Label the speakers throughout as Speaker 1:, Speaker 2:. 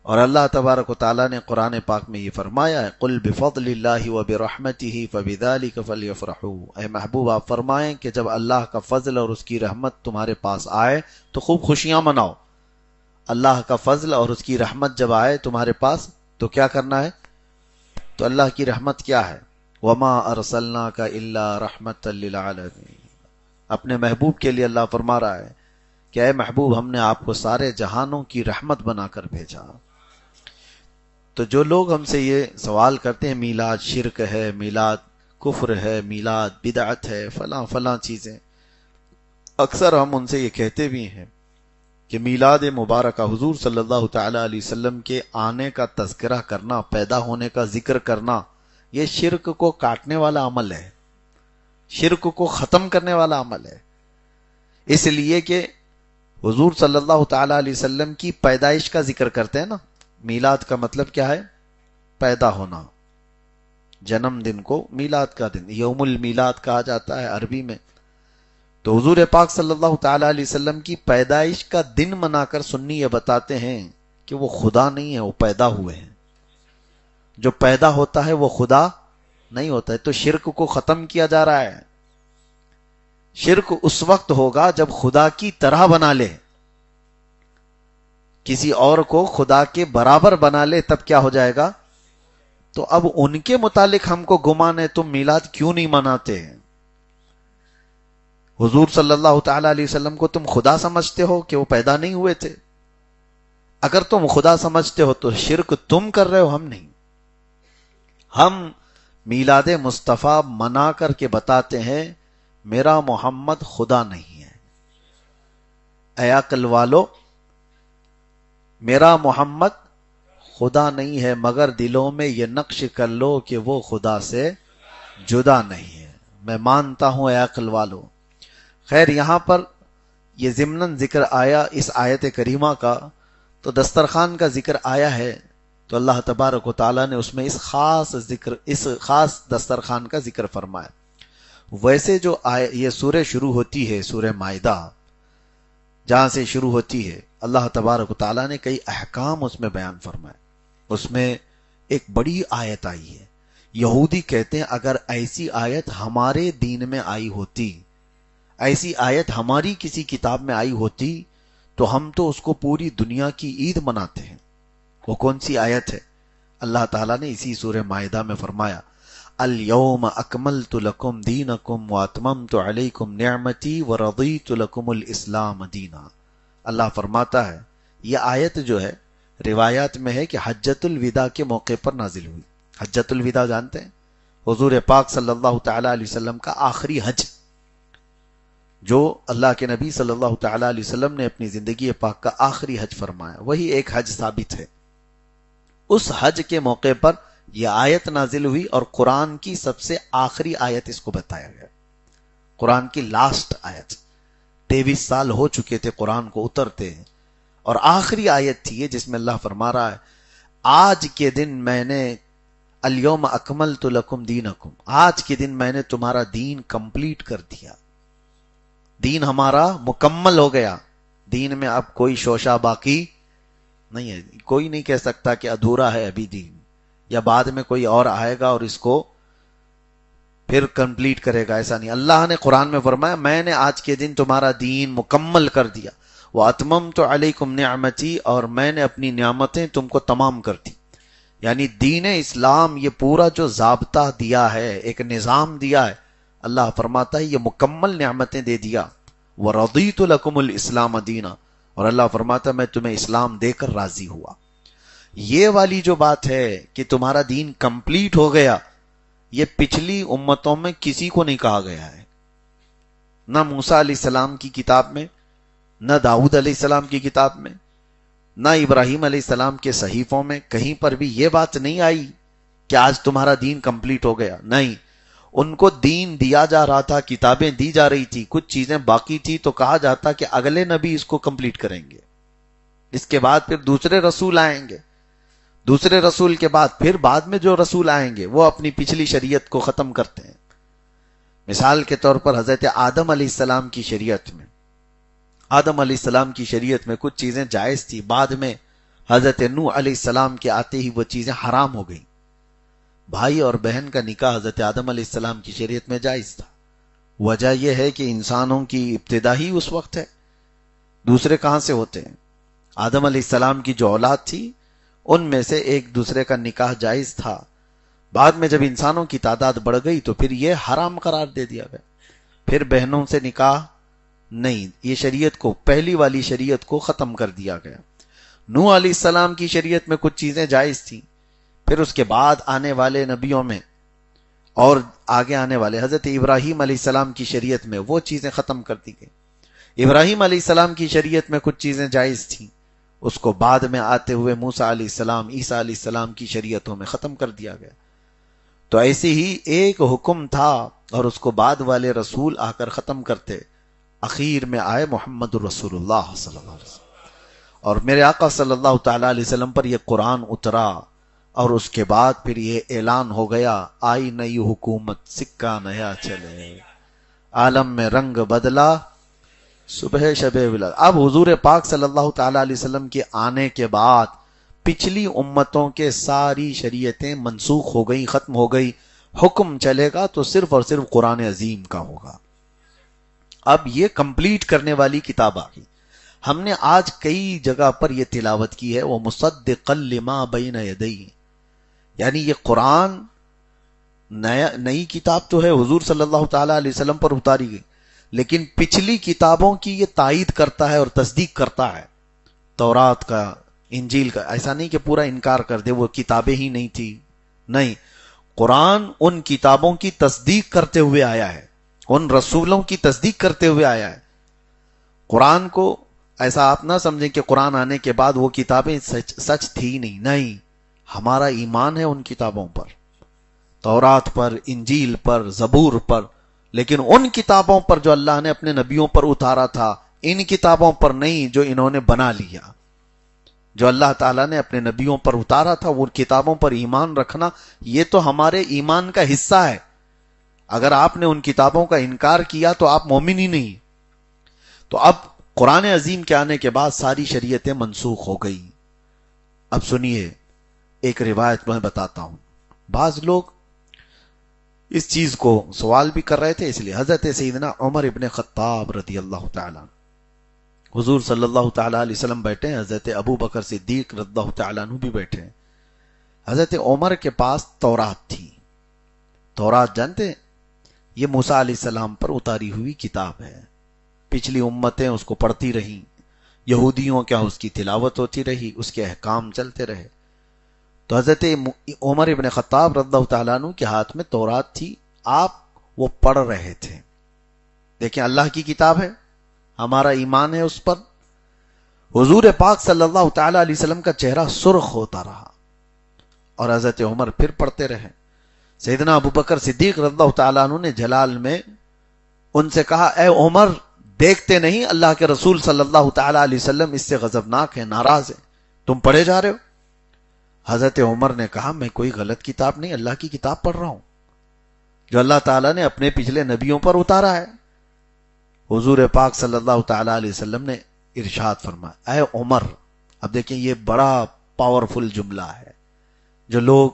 Speaker 1: اور اللہ تبارک و تعالیٰ نے قرآن پاک میں یہ فرمایا ہے قل بفضل اللہ وبرحمتہ فبذلک فلیفرحوا، اے محبوب آپ فرمائیں کہ جب اللہ کا فضل اور اس کی رحمت تمہارے پاس آئے تو خوب خوشیاں مناؤ۔ اللہ کا فضل اور اس کی رحمت جب آئے تمہارے پاس تو کیا کرنا ہے؟ تو اللہ کی رحمت کیا ہے؟ وما ارسلناک الا رحمتا للعالمین، اپنے محبوب کے لیے اللہ فرما رہا ہے کہ اے محبوب ہم نے آپ کو سارے جہانوں کی رحمت بنا کر بھیجا۔ تو جو لوگ ہم سے یہ سوال کرتے ہیں میلاد شرک ہے، میلاد کفر ہے، میلاد بدعت ہے، فلاں فلاں چیزیں، اکثر ہم ان سے یہ کہتے بھی ہیں کہ میلاد مبارکہ حضور صلی اللہ تعالی علیہ وسلم کے آنے کا تذکرہ کرنا، پیدا ہونے کا ذکر کرنا، یہ شرک کو کاٹنے والا عمل ہے، شرک کو ختم کرنے والا عمل ہے، اس لیے کہ حضور صلی اللہ تعالی علیہ وسلم کی پیدائش کا ذکر کرتے ہیں نا۔ میلاد کا مطلب کیا ہے؟ پیدا ہونا، جنم دن کو میلاد کا دن، یوم المیلاد کہا جاتا ہے عربی میں۔ تو حضور پاک صلی اللہ تعالی علیہ وسلم کی پیدائش کا دن منا کر سنی یہ بتاتے ہیں کہ وہ خدا نہیں ہے، وہ پیدا ہوئے ہیں۔ جو پیدا ہوتا ہے وہ خدا نہیں ہوتا ہے، تو شرک کو ختم کیا جا رہا ہے۔ شرک اس وقت ہوگا جب خدا کی طرح بنا لے، کسی اور کو خدا کے برابر بنا لے، تب کیا ہو جائے گا؟ تو اب ان کے متعلق ہم کو گمان ہے تم میلاد کیوں نہیں مناتے ہیں؟ حضور صلی اللہ تعالی علیہ وسلم کو تم خدا سمجھتے ہو کہ وہ پیدا نہیں ہوئے تھے؟ اگر تم خدا سمجھتے ہو تو شرک تم کر رہے ہو، ہم نہیں۔ ہم میلاد مصطفیٰ منا کر کے بتاتے ہیں میرا محمد خدا نہیں ہے۔ اے عقل والو، میرا محمد خدا نہیں ہے، مگر دلوں میں یہ نقش کر لو کہ وہ خدا سے جدا نہیں ہے۔ میں مانتا ہوں اے عقل والو۔ خیر، یہاں پر یہ ضمناً ذکر آیا اس آیت کریمہ کا، تو دسترخوان کا ذکر آیا ہے، تو اللہ تبارک و تعالیٰ نے اس میں اس خاص دسترخوان کا ذکر فرمایا۔ ویسے جو یہ سورہ شروع ہوتی ہے، سورہ مائدہ جہاں سے شروع ہوتی ہے، اللہ تبارک و تعالیٰ نے کئی احکام اس میں بیان فرمائے۔ اس میں ایک بڑی آیت آئی ہے، یہودی کہتے ہیں اگر ایسی آیت ہمارے دین میں آئی ہوتی، ایسی آیت ہماری کسی کتاب میں آئی ہوتی تو ہم تو اس کو پوری دنیا کی عید مناتے ہیں۔ وہ کون سی آیت ہے؟ اللہ تعالیٰ نے اسی سورہ مائدہ میں فرمایا الیوم اکملت لکم دینکم واتممت علیکم نعمتی ورضیت لکم الاسلام دینا۔ اللہ فرماتا ہے یہ آیت جو ہے روایات میں ہے کہ حجۃ الوداع کے موقع پر نازل ہوئی۔ حجۃ الوداع جانتے ہیں؟ حضور پاک صلی اللہ تعالی علیہ وسلم کا آخری حج، جو اللہ کے نبی صلی اللہ تعالی علیہ وسلم نے اپنی زندگی پاک کا آخری حج فرمایا، وہی ایک حج ثابت ہے۔ اس حج کے موقع پر یہ آیت نازل ہوئی اور قرآن کی سب سے آخری آیت اس کو بتایا گیا، قرآن کی لاسٹ آیت۔ 23 سال ہو چکے تھے قرآن کو اترتے ہیں، اور آخری آیت تھی یہ جس میں اللہ فرما رہا ہے آج کے دن میں نے الیوم اکملت لکم دینکم، آج کے دن میں نے تمہارا دین کمپلیٹ کر دیا، دین ہمارا مکمل ہو گیا، دین میں اب کوئی شوشہ باقی نہیں ہے۔ کوئی نہیں کہہ سکتا کہ ادھورا ہے ابھی دین، یا بعد میں کوئی اور آئے گا اور اس کو پھر کمپلیٹ کرے گا، ایسا نہیں۔ اللہ نے قرآن میں فرمایا میں نے آج کے دن تمہارا دین مکمل کر دیا، وَأَتْمَمْتُ عَلَيْكُمْ نِعْمَتِي، اور میں نے اپنی نعمتیں تم کو تمام کر دی۔ یعنی دین اسلام یہ پورا جو ضابطہ دیا ہے، ایک نظام دیا ہے، اللہ فرماتا ہے یہ مکمل نعمتیں دے دیا۔ وَرَضِيتُ لَكُمُ الْإِسْلَامَ دِينًا، اور اللہ فرماتا ہے میں تمہیں اسلام دے کر راضی ہوا۔ یہ والی جو بات ہے کہ تمہارا دین کمپلیٹ ہو گیا، یہ پچھلی امتوں میں کسی کو نہیں کہا گیا ہے، نہ موسیٰ علیہ السلام کی کتاب میں، نہ داؤد علیہ السلام کی کتاب میں، نہ ابراہیم علیہ السلام کے صحیفوں میں، کہیں پر بھی یہ بات نہیں آئی کہ آج تمہارا دین کمپلیٹ ہو گیا۔ نہیں، ان کو دین دیا جا رہا تھا، کتابیں دی جا رہی تھی، کچھ چیزیں باقی تھی تو کہا جاتا کہ اگلے نبی اس کو کمپلیٹ کریں گے، اس کے بعد پھر دوسرے رسول آئیں گے، دوسرے رسول کے بعد پھر بعد میں جو رسول آئیں گے وہ اپنی پچھلی شریعت کو ختم کرتے ہیں۔ مثال کے طور پر حضرت آدم علیہ السلام کی شریعت میں، آدم علیہ السلام کی شریعت میں کچھ چیزیں جائز تھی، بعد میں حضرت نوح علیہ السلام کے آتے ہی وہ چیزیں حرام ہو گئیں. بھائی اور بہن کا نکاح حضرت آدم علیہ السلام کی شریعت میں جائز تھا. وجہ یہ ہے کہ انسانوں کی ابتدا ہی اس وقت ہے، دوسرے کہاں سے ہوتے ہیں؟ آدم علیہ السلام کی جو اولاد تھی ان میں سے ایک دوسرے کا نکاح جائز تھا. بعد میں جب انسانوں کی تعداد بڑھ گئی تو پھر یہ حرام قرار دے دیا گیا. پھر بہنوں سے نکاح نہیں، یہ شریعت کو، پہلی والی شریعت کو ختم کر دیا گیا. نوح علیہ السلام کی شریعت میں کچھ چیزیں جائز تھیں، پھر اس کے بعد آنے والے نبیوں میں اور آگے آنے والے حضرت ابراہیم علیہ السلام کی شریعت میں وہ چیزیں ختم کر دی گئی. ابراہیم علیہ السلام کی شریعت میں کچھ چیزیں جائز تھیں، اس کو بعد میں آتے ہوئے موسیٰ علیہ السلام، عیسیٰ علیہ السلام کی شریعتوں میں ختم کر دیا گیا. تو ایسے ہی ایک حکم تھا اور اس کو بعد والے رسول آ کر ختم کرتے. اخیر میں آئے محمد الرسول اللہ صلی اللہ علیہ وسلم، اور میرے آقا صلی اللہ تعالی علیہ وسلم پر یہ قرآن اترا، اور اس کے بعد پھر یہ اعلان ہو گیا، آئی نئی حکومت، سکہ نیا چلے، عالم میں رنگ بدلا، صبح شب ولادت. اب حضور پاک صلی اللہ تعالی علیہ وسلم کے آنے کے بعد پچھلی امتوں کے ساری شریعتیں منسوخ ہو گئی، ختم ہو گئی. حکم چلے گا تو صرف اور صرف قرآن عظیم کا ہوگا. اب یہ کمپلیٹ کرنے والی کتاب آ گئی. ہم نے آج کئی جگہ پر یہ تلاوت کی ہے، وہ مصدقا لما بین یدیہ، یعنی یہ قرآن نئی کتاب تو ہے، حضور صلی اللہ تعالی علیہ وسلم پر اتاری گئی، لیکن پچھلی کتابوں کی یہ تائید کرتا ہے اور تصدیق کرتا ہے. تورات کا، انجیل کا، ایسا نہیں کہ پورا انکار کر دے وہ کتابیں ہی نہیں تھی، نہیں، قرآن ان کتابوں کی تصدیق کرتے ہوئے آیا ہے، ان رسولوں کی تصدیق کرتے ہوئے آیا ہے. قرآن کو ایسا آپ نہ سمجھیں کہ قرآن آنے کے بعد وہ کتابیں سچ تھی نہیں، ہمارا ایمان ہے ان کتابوں پر، تورات پر، انجیل پر، زبور پر، لیکن ان کتابوں پر جو اللہ نے اپنے نبیوں پر اتارا تھا، ان کتابوں پر نہیں جو انہوں نے بنا لیا. جو اللہ تعالیٰ نے اپنے نبیوں پر اتارا تھا وہ کتابوں پر ایمان رکھنا، یہ تو ہمارے ایمان کا حصہ ہے. اگر آپ نے ان کتابوں کا انکار کیا تو آپ مومن ہی نہیں. تو اب قرآن عظیم کے آنے کے بعد ساری شریعتیں منسوخ ہو گئی. اب سنیے ایک روایت میں بتاتا ہوں. بعض لوگ اس چیز کو سوال بھی کر رہے تھے، اس لیے حضرت سیدنا عمر ابن خطاب رضی اللہ تعالیٰ، حضور صلی اللہ تعالیٰ علیہ وسلم بیٹھے ہیں، حضرت ابو بکر صدیق رضی اللہ تعالیٰ عنہ بھی بیٹھے ہیں. حضرت عمر کے پاس تورات تھی. تورات جانتے ہیں؟ یہ موسیٰ علیہ السلام پر اتاری ہوئی کتاب ہے. پچھلی امتیں اس کو پڑھتی رہیں، یہودیوں کیا اس کی تلاوت ہوتی رہی، اس کے احکام چلتے رہے. تو حضرت عمر ابن خطاب رضی اللہ تعالیٰ عنہ کے ہاتھ میں تورات تھی، آپ وہ پڑھ رہے تھے. دیکھیں اللہ کی کتاب ہے، ہمارا ایمان ہے اس پر. حضور پاک صلی اللہ تعالیٰ علیہ وسلم کا چہرہ سرخ ہوتا رہا اور حضرت عمر پھر پڑھتے رہے. سیدنا ابو بکر صدیق رضی اللہ تعالیٰ عنہ نے جلال میں ان سے کہا، اے عمر دیکھتے نہیں اللہ کے رسول صلی اللہ تعالیٰ علیہ وسلم اس سے غضبناک ہے، ناراض ہے، تم پڑھے جا رہے ہو. حضرت عمر نے کہا، میں کوئی غلط کتاب نہیں، اللہ کی کتاب پڑھ رہا ہوں جو اللہ تعالیٰ نے اپنے پچھلے نبیوں پر اتارا ہے. حضور پاک صلی اللہ تعالیٰ علیہ وسلم نے ارشاد فرمایا، اے عمر. اب دیکھیں یہ بڑا پاورفل جملہ ہے. جو لوگ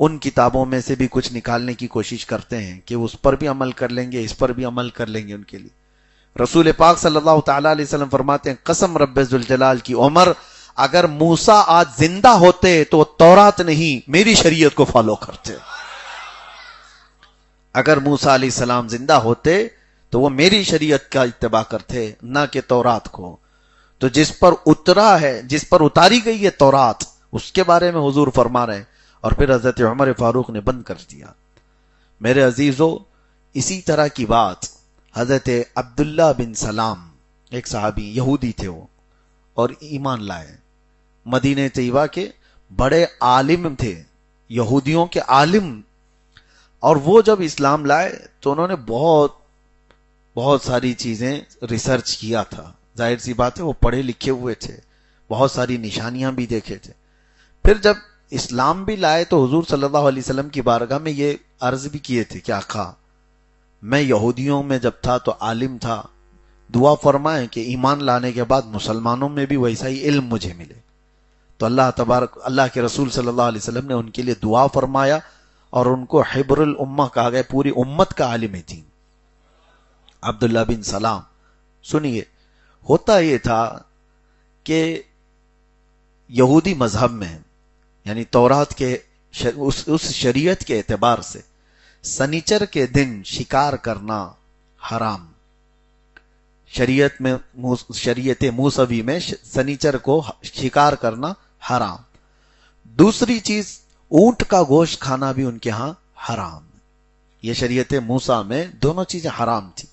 Speaker 1: ان کتابوں میں سے بھی کچھ نکالنے کی کوشش کرتے ہیں کہ اس پر بھی عمل کر لیں گے، اس پر بھی عمل کر لیں گے، ان کے لیے رسول پاک صلی اللہ تعالیٰ علیہ وسلم فرماتے ہیں، قسم رب ذوالجلال کی عمر، اگر موسیٰ آج زندہ ہوتے تو وہ تورات نہیں میری شریعت کو فالو کرتے. اگر موسیٰ علیہ السلام زندہ ہوتے تو وہ میری شریعت کا اتباع کرتے، نہ کہ تورات کو. تو جس پر اترا ہے، جس پر اتاری گئی ہے تورات، اس کے بارے میں حضور فرما رہے ہیں. اور پھر حضرت عمر فاروق نے بند کر دیا. میرے عزیزو، اسی طرح کی بات حضرت عبداللہ بن سلام، ایک صحابی یہودی تھے وہ، اور ایمان لائے. مدینہ طیبہ کے بڑے عالم تھے، یہودیوں کے عالم. اور وہ جب اسلام لائے تو انہوں نے بہت ساری چیزیں ریسرچ کیا تھا. ظاہر سی بات ہے وہ پڑھے لکھے ہوئے تھے، بہت ساری نشانیاں بھی دیکھے تھے. پھر جب اسلام بھی لائے تو حضور صلی اللہ علیہ وسلم کی بارگاہ میں یہ عرض بھی کیے تھے کہ آقا، میں یہودیوں میں جب تھا تو عالم تھا، دعا فرمائیں کہ ایمان لانے کے بعد مسلمانوں میں بھی ویسا ہی علم مجھے ملے. تو اللہ کے رسول صلی اللہ علیہ وسلم نے ان کے لیے دعا فرمایا اور ان کو حبر الامہ کہا گیا، پوری امت کا عالم دین عبداللہ بن سلام۔ سنیے، ہوتا یہ تھا کہ یہودی مذہب میں یعنی تورات کے اس شریعت کے اعتبار سے سنیچر کے دن شکار کرنا حرام، شریعت موسوی میں سنیچر کو شکار کرنا حرام۔ دوسری چیز، اونٹ کا گوشت کھانا بھی ان کے ہاں حرام۔ یہ شریعت موسیٰ میں دونوں چیزیں حرام تھی،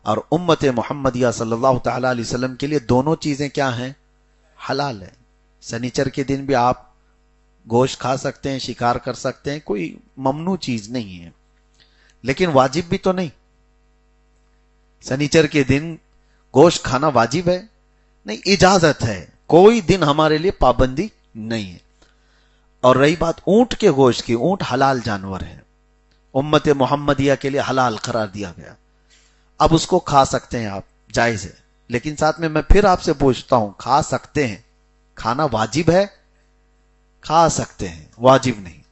Speaker 1: اور امت محمدیہ صلی اللہ تعالی علیہ وسلم کے لیے دونوں چیزیں کیا ہیں؟ حلال ہیں۔ سنیچر کے دن بھی آپ گوشت کھا سکتے ہیں، شکار کر سکتے ہیں، کوئی ممنوع چیز نہیں ہے، لیکن واجب بھی تو نہیں۔ سنیچر کے دن گوشت کھانا واجب ہے نہیں، اجازت ہے، کوئی دن ہمارے لیے پابندی نہیں ہے۔ اور رہی بات اونٹ کے گوشت کی، اونٹ حلال جانور ہے، امت محمدیہ کے لیے حلال قرار دیا گیا، اب اس کو کھا سکتے ہیں آپ، جائز ہے۔ لیکن ساتھ میں پھر آپ سے پوچھتا ہوں، کھا سکتے ہیں، کھانا واجب ہے؟ کھا سکتے ہیں، واجب نہیں۔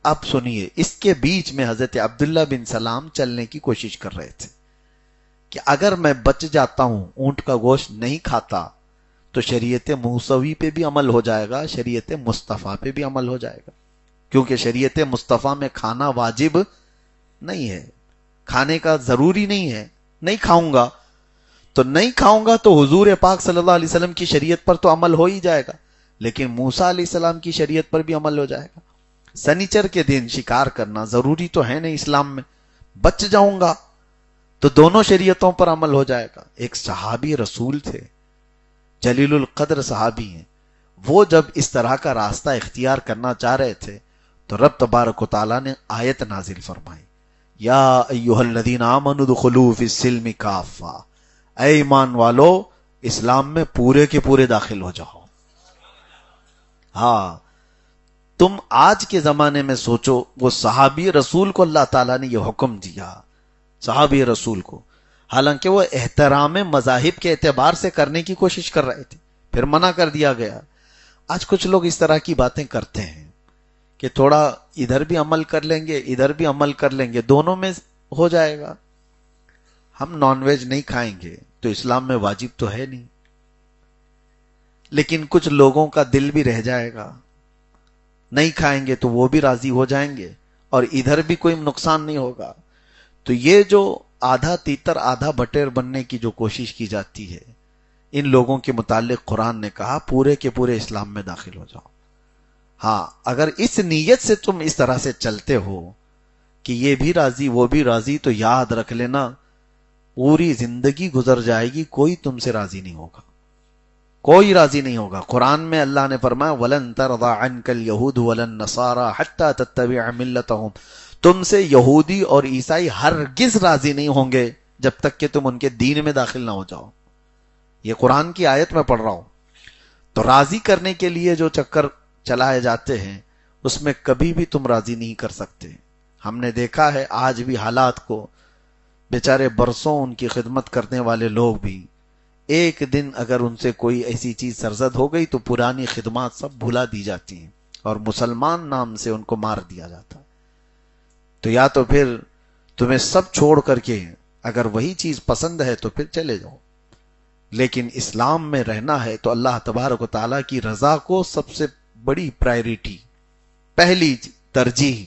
Speaker 1: اب سنیے، اس کے بیچ میں حضرت عبداللہ بن سلام چلنے کی کوشش کر رہے تھے کہ اگر میں بچ جاتا ہوں، اونٹ کا گوشت نہیں کھاتا، تو شریعت موسوی پہ بھی عمل ہو جائے گا، شریعت مصطفیٰ پہ بھی عمل ہو جائے گا، کیونکہ شریعت مصطفیٰ میں کھانا واجب نہیں ہے، کھانے کا ضروری نہیں ہے۔ نہیں کھاؤں گا تو حضور پاک صلی اللہ علیہ وسلم کی شریعت پر تو عمل ہو ہی جائے گا، لیکن موسیٰ علیہ السلام کی شریعت پر بھی عمل ہو جائے گا۔ سنیچر کے دن شکار کرنا ضروری تو ہے نہیں اسلام میں، بچ جاؤں گا تو دونوں شریعتوں پر عمل ہو جائے گا۔ ایک صحابی رسول تھے، جلیل القدر صحابی ہیں، وہ جب اس طرح کا راستہ اختیار کرنا چاہ رہے تھے تو رب تبارک و تعالیٰ نے آیت نازل فرمائی، یا ایھا الذین آمنوا ادخلوا فی السلم کافہ، اے ایمان والو اسلام میں پورے کے پورے داخل ہو جاؤ۔ ہاں، تم آج کے زمانے میں سوچو، وہ صحابی رسول کو اللہ تعالیٰ نے یہ حکم دیا، صحابی رسول کو، حالانکہ وہ احترام مذاہب کے اعتبار سے کرنے کی کوشش کر رہے تھے، پھر منع کر دیا گیا۔ آج کچھ لوگ اس طرح کی باتیں کرتے ہیں کہ تھوڑا ادھر بھی عمل کر لیں گے، ادھر بھی عمل کر لیں گے، دونوں میں ہو جائے گا۔ ہم نان ویج نہیں کھائیں گے تو اسلام میں واجب تو ہے نہیں، لیکن کچھ لوگوں کا دل بھی رہ جائے گا، نہیں کھائیں گے تو وہ بھی راضی ہو جائیں گے، اور ادھر بھی کوئی نقصان نہیں ہوگا۔ تو یہ جو آدھا تیتر آدھا بٹیر بننے کی جو کوشش کی جاتی ہے، ان لوگوں کے متعلق قرآن نے کہا پورے کے پورے اسلام میں داخل ہو جاؤ۔ ہاں، اگر اس نیت سے تم اس طرح سے چلتے ہو کہ یہ بھی راضی وہ بھی راضی، تو یاد رکھ لینا پوری زندگی گزر جائے گی، کوئی تم سے راضی نہیں ہوگا، کوئی راضی نہیں ہوگا۔ قرآن میں اللہ نے فرمایا وَلَن تَرْضَىٰ عَنْكَ الْيَهُودُ وَلَا النَّصَارَىٰ حَتَّىٰ تَتَّبِعَ مِلَّتَهُمْ، تم سے یہودی اور عیسائی ہرگز راضی نہیں ہوں گے جب تک کہ تم ان کے دین میں داخل نہ ہو جاؤ۔ یہ قرآن کی آیت میں پڑھ رہا ہوں۔ تو راضی کرنے کے لیے جو چکر چلائے جاتے ہیں، اس میں کبھی بھی تم راضی نہیں کر سکتے۔ ہم نے دیکھا ہے آج بھی حالات کو، بیچارے برسوں ان کی خدمت کرنے والے لوگ بھی ایک دن اگر ان سے کوئی ایسی چیز سرزد ہو گئی تو پرانی خدمات سب بھلا دی جاتی ہیں اور مسلمان نام سے ان کو مار دیا جاتا ہے۔ تو یا تو پھر تمہیں سب چھوڑ کر کے اگر وہی چیز پسند ہے تو پھر چلے جاؤ، لیکن اسلام میں رہنا ہے تو اللہ تبارک و تعالیٰ کی رضا کو سب سے بڑی پرائیورٹی، پہلی ترجیح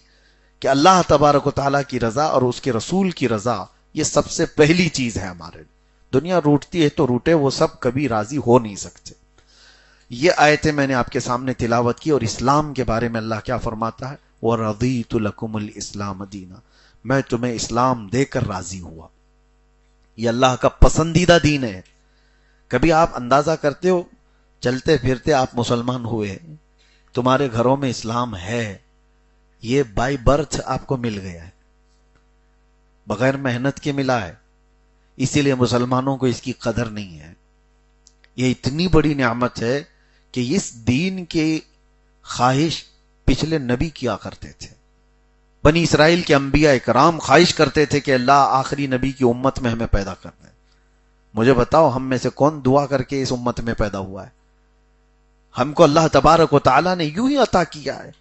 Speaker 1: کہ اللہ تبارک و تعالیٰ کی رضا اور اس کے رسول کی رضا، یہ سب سے پہلی چیز ہے ہمارے لیے۔ دنیا روٹتی ہے تو روٹے، وہ سب کبھی راضی ہو نہیں سکتے۔ یہ آیتیں میں نے آپ کے سامنے تلاوت کی، اور اسلام کے بارے میں اللہ کیا فرماتا ہے، وَرَضِيتُ لَكُمُ الْإِسْلَامَ دِينًا، میں تمہیں اسلام دے کر راضی ہوا۔ یہ اللہ کا پسندیدہ دین ہے۔ کبھی آپ اندازہ کرتے ہو چلتے پھرتے آپ مسلمان ہوئے، تمہارے گھروں میں اسلام ہے، یہ بائی برتھ آپ کو مل گیا ہے، بغیر محنت کے ملا ہے، اسی لیے مسلمانوں کو اس کی قدر نہیں ہے۔ یہ اتنی بڑی نعمت ہے کہ اس دین کی خواہش پچھلے نبی کیا کرتے تھے، بنی اسرائیل کے انبیاء کرام خواہش کرتے تھے کہ اللہ آخری نبی کی امت میں ہمیں پیدا کرنا ہے۔ مجھے بتاؤ ہم میں سے کون دعا کر کے اس امت میں پیدا ہوا ہے؟ ہم کو اللہ تبارک و تعالیٰ نے یوں ہی عطا کیا ہے،